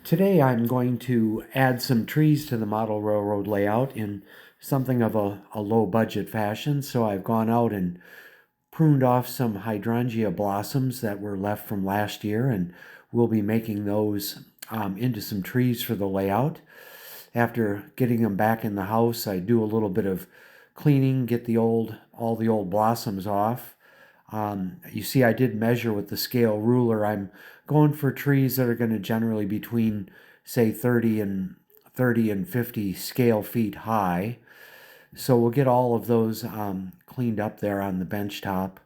Today I'm going to add some trees to the model railroad layout in something of a low budget fashion. So I've gone out and pruned off some hydrangea blossoms that were left from last year, and we'll be making those into some trees for the layout. After getting them back in the house, I do a little bit of cleaning, get all the old blossoms off. You see, I did measure with the scale ruler. I'm going for trees that are going to generally between, say, 30 and 50 scale feet high. So we'll get all of those cleaned up there on the bench top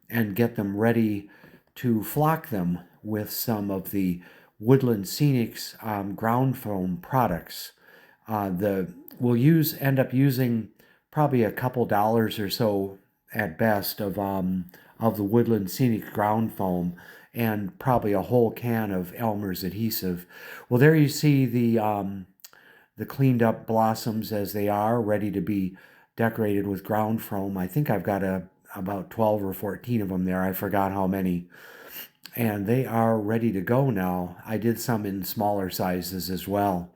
and get them ready to flock them with some of the Woodland Scenics ground foam products. The we'll end up using probably a couple dollars or so at best of the Woodland Scenic ground foam and probably a whole can of Elmer's adhesive. Well, there you see the cleaned up blossoms as they are, ready to be decorated with ground foam. I think I've got about 12 or 14 of them there. I forgot how many. And they are ready to go now. I did some in smaller sizes as well.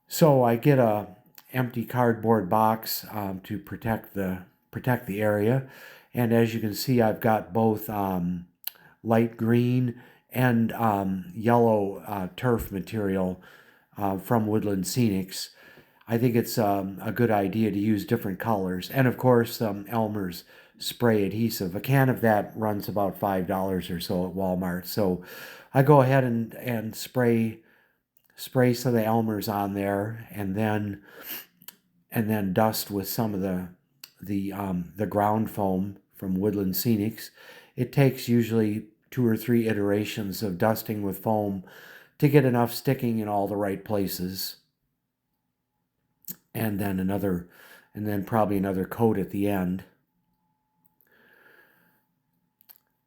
So I get a empty cardboard box to protect the area, and as you can see, I've got both light green and yellow turf material from Woodland Scenics. I think it's a good idea to use different colors, and of course, Elmer's spray adhesive. A can of that runs about $5 or so at Walmart. So I go ahead and spray some of the Elmer's on there, and then dust with some of the ground foam from Woodland Scenics. It takes usually 2 or 3 iterations of dusting with foam to get enough sticking in all the right places, and then probably another coat at the end.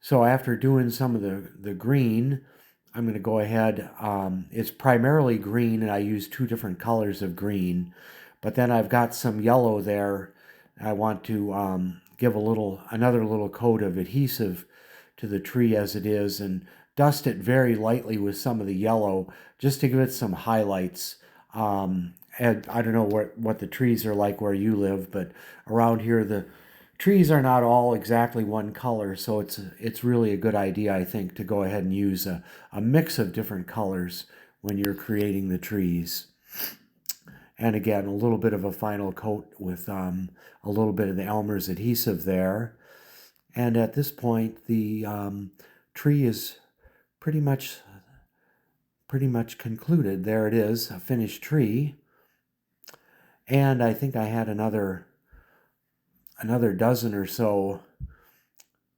So after doing some of the green, I'm going to go ahead. It's primarily green, and I use 2 different colors of green. But then I've got some yellow there. I want to give another little coat of adhesive to the tree as it is, and dust it very lightly with some of the yellow just to give it some highlights. And I don't know what the trees are like where you live, but around here the trees are not all exactly one color, so it's really a good idea, I think, to go ahead and use a mix of different colors when you're creating the trees. And again, a little bit of a final coat with a little bit of the Elmer's adhesive there. And at this point, the tree is pretty much concluded. There it is, a finished tree. And I think I had another dozen or so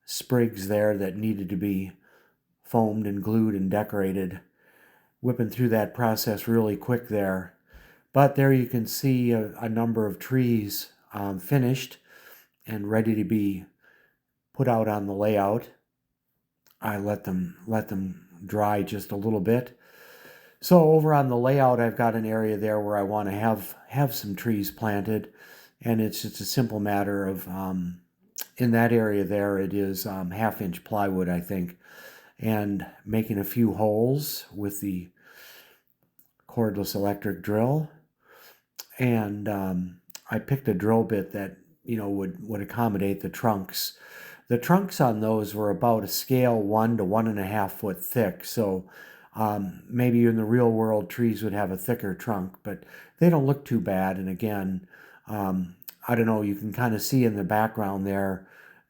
sprigs there that needed to be foamed and glued and decorated. Whipping through that process really quick there. But there you can see a number of trees finished and ready to be put out on the layout. I let them dry just a little bit. So over on the layout, I've got an area there where I want to have some trees planted, and it's just a simple matter of in that area there, it is 1/2 inch plywood, I think, and making a few holes with the cordless electric drill. And I picked a drill bit that would accommodate the trunks. The trunks on those were about a scale 1 to 1.5 foot thick, so maybe in the real world trees would have a thicker trunk, but they don't look too bad. And again, I don't know, you can kind of see in the background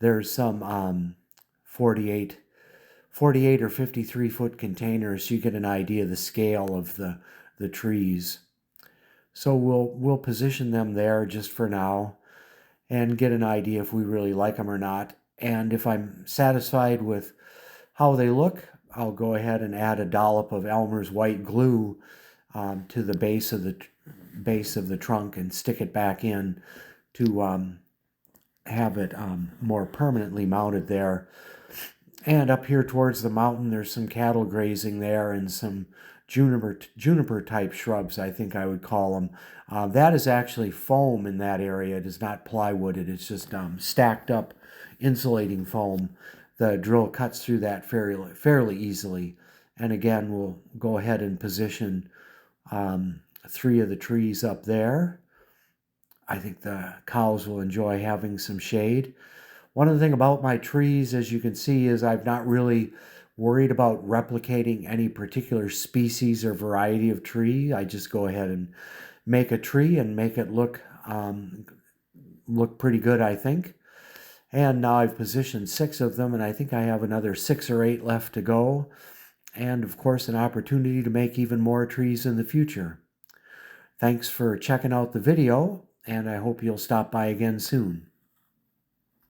there's some 48 or 53 foot containers. So you get an idea of the scale of the trees. So we'll position them there just for now and get an idea if we really like them or not. And if I'm satisfied with how they look, I'll go ahead and add a dollop of Elmer's white glue to the base of the trunk and stick it back in to have it more permanently mounted there. And up here towards the mountain, there's some cattle grazing there and some juniper type shrubs, I think I would call them. That is actually foam in that area. It is not plywood. It is just stacked up insulating foam. The drill cuts through that fairly easily And again, we'll go ahead and position 3 of the trees up there. I think the cows will enjoy having some shade. One of the things about my trees, as you can see, is I've not really worried about replicating any particular species or variety of tree. I just go ahead and make a tree and make it look pretty good, I think. And now I've positioned 6 of them, and I think I have another 6 or 8 left to go. And of course, an opportunity to make even more trees in the future. Thanks for checking out the video, and I hope you'll stop by again soon.